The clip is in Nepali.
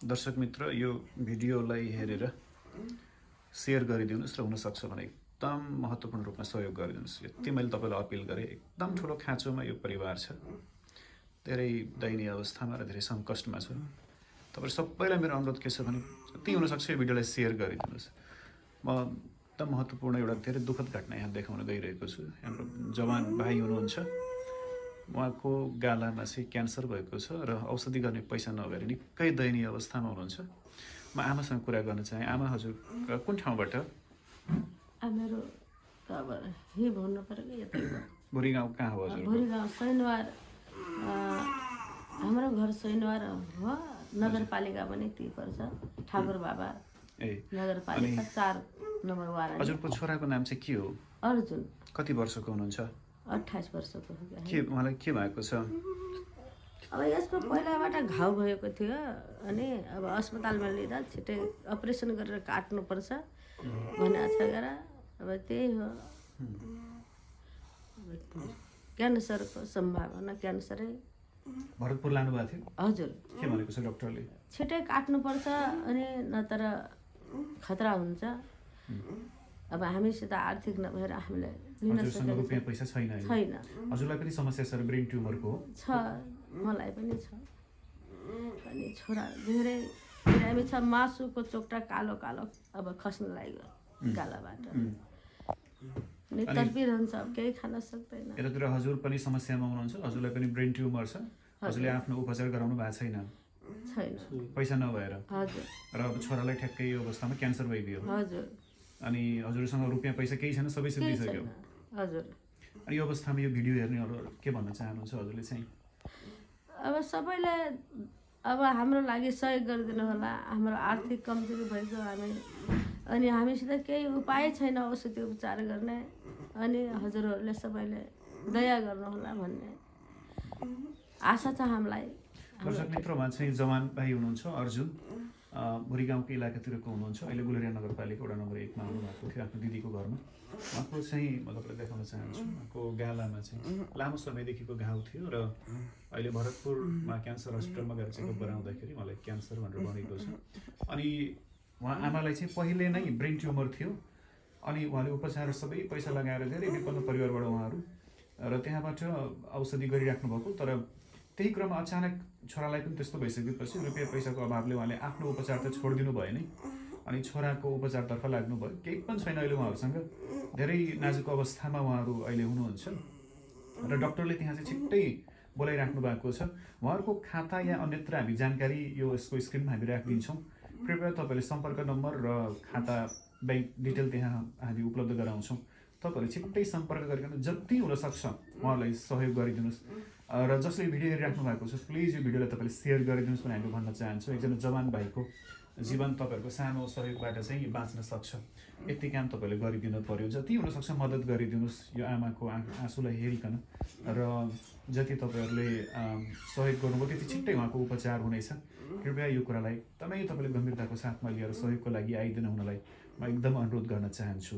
दर्शक मित्र यो भिडियोलाई हेरेर शेयर गरिदिनुस् र हुन सक्छ भने एकदम महत्त्वपूर्ण रूपमा सहयोग गरिदिनुस्। यति मैले तपाईलाई अपिल गरे। एकदम ठुलो खाँचोमा यो परिवार छ, धेरै दयनीय अवस्थामा र धेरै सङ्कष्टमा छ। तपाईहरु सबैलाई मेरो अनुरोध के छ भने जति हुन सक्छ यो भिडियोलाई शेयर गरिदिनुस्। म एकदम महत्त्वपूर्ण एउटा धेरै दुःखद घटना यहाँ देखाउन गइरहेको छु। हाम्रो जवान भाइ हुनुहुन्छ, उहाँको गालामा चाहिँ क्यान्सर भएको छ र औषधि गर्ने पैसा नभएर निकै दयनीय अवस्थामा हुनुहुन्छ। म आमासँग कुरा गर्न चाहे। आमा हजुर कुन ठाउँबाट? मेरो अब हे भन्नु पर्यो यतै भुरी गाउँ कहाँ हो हजुर? भुरी गाउँ सैनवार। हाम्रो घर सैनवार हो, नगरपालिका पनि त्यही पर्छ, ठाकुर बाबा नगरपालिका 4 नम्बर वार्ड। हजुरको छोराको नाम चाहिँ के हो? अर्जुन। कति वर्षको हुनुहुन्छ? 28 वर्षको हो। के उहाँलाई के भएको छ? अब यसको पहिलाबाट घाउ भएको थियो अनि अब अस्पतालमा लिँदा छिटै अपरेसन गरेर काट्नुपर्छ भनेको छ गएर। अब त्यही हो, क्यान्सरको सम्भावना, क्यान्सरै। भरतपुर लानु भएको थियो? हजुर। के भनेको छ डाक्टरले? छिटै काट्नुपर्छ अनि नत्र खतरा हुन्छ। अब हामीसित आर्थिक नभएर हामीले लिन सकेको रुपैयाँ पैसा छैन। हजुरलाई पनि समस्या छ, ब्रेन ट्युमरको छ, मलाई पनि छ। अनि छोरा धेरै बिरामी छ, मासुको चोक्टा कालो कालो अब खस्न लाग्यो गालाबाट। अनि तर्पिरहन्छ, केही खान सक्दैन। यतातिर हजुर पनि समस्यामा हुनुहुन्छ, हजुरलाई पनि ब्रेन ट्युमर छ, हजुरले आफ्नो उपचार गराउनु भएको छैन? पैसा नभएर। हजुर। र अब छोरालाई ठ्याक्कै यो अवस्थामा क्यान्सर भइदियो। हजुर। अनि हजुरसँग रुपैयाँ पैसा केही छैन, सबै सिद्धिसक्यो। हजुर। अनि यो अवस्थामा यो भिडियो हेर्नेहरू के भन्न चाहनुहुन्छ हजुरले चाहिँ? अब सबैले अब हाम्रो लागि सहयोग गरिदिनु होला। हाम्रो आर्थिक कमजोरी भएको हामी, अनि हामीसित केही उपाय छैन औषधि उपचार गर्ने, अनि हजुरहरूले सबैले दया गर्नुहोला भन्ने आशा छ हामीलाई। दर्शक मित्रमा चाहिँ जवान भाइ हुनुहुन्छ अर्जुन, भुरी गाउँको इलाकातिरको हुनुहुन्छ। अहिले गुलेरिया नगरपालिका वडा नम्बर 1 मा आउनुभएको थियो आफ्नो दिदीको घरमा। उहाँको चाहिँ म तपाईँलाई देखाउन चाहन्छु। उहाँको गालामा चाहिँ लामो समयदेखिको घाउ थियो र अहिले भरतपुरमा क्यान्सर हस्पिटलमा गएर चेकअप गराउँदाखेरि मलाई क्यान्सर भनेर भनेको छ। अनि उहाँ आमालाई चाहिँ पहिले नै ब्रेन ट्युमर थियो अनि उहाँले उपचार सबै पैसा लगाएर धेरै विपन्न परिवारबाट उहाँहरू र त्यहाँबाट औषधि गरिराख्नु भएको। तर त्यही क्रममा अचानक छोरालाई पनि त्यस्तो भइसकेपछि रुपैयाँ पैसाको अभावले उहाँले आफ्नो उपचार त छोडिदिनु भयो नै, अनि छोराको उपचारतर्फ लाग्नुभयो। केही पनि छैन अहिले उहाँहरूसँग, धेरै नाजुक अवस्थामा उहाँहरू अहिले हुनुहुन्छ र डाक्टरले त्यहाँ चाहिँ छिट्टै बोलाइराख्नु भएको छ। उहाँहरूको खाता या अन्यत्र हामी जानकारी यो यसको स्क्रिनमा हामी राखिदिन्छौँ। कृपया तपाईँले सम्पर्क नम्बर र खाता ब्याङ्क डिटेल त्यहाँ हामी उपलब्ध गराउँछौँ। तपाईँहरूले छिट्टै सम्पर्क गरिकन जति हुनसक्छ उहाँलाई सहयोग गरिदिनुहोस्। र जसले भिडियो हेरिराख्नु भएको छ प्लिज यो भिडियोलाई तपाईँले सेयर गरिदिनुहोस् भने हामी भन्न चाहन्छौँ। एकजना जवान भाइको जीवन तपाईँहरूको सानो सहयोगबाट चाहिँ बाँच्न सक्छ, यति काम तपाईँले गरिदिनु पर्यो। जति हुनसक्छ मद्दत गरिदिनुहोस् यो आमाको आँसुलाई हेरिकन, र जति तपाईँहरूले सहयोग गर्नुभयो त्यति छिट्टै उहाँको उपचार हुनेछ। कृपया यो कुरालाई एकदमै तपाईँले गम्भीरताको साथमा लिएर सहयोगको लागि आइदिनु हुनलाई म एकदम अनुरोध गर्न चाहन्छु।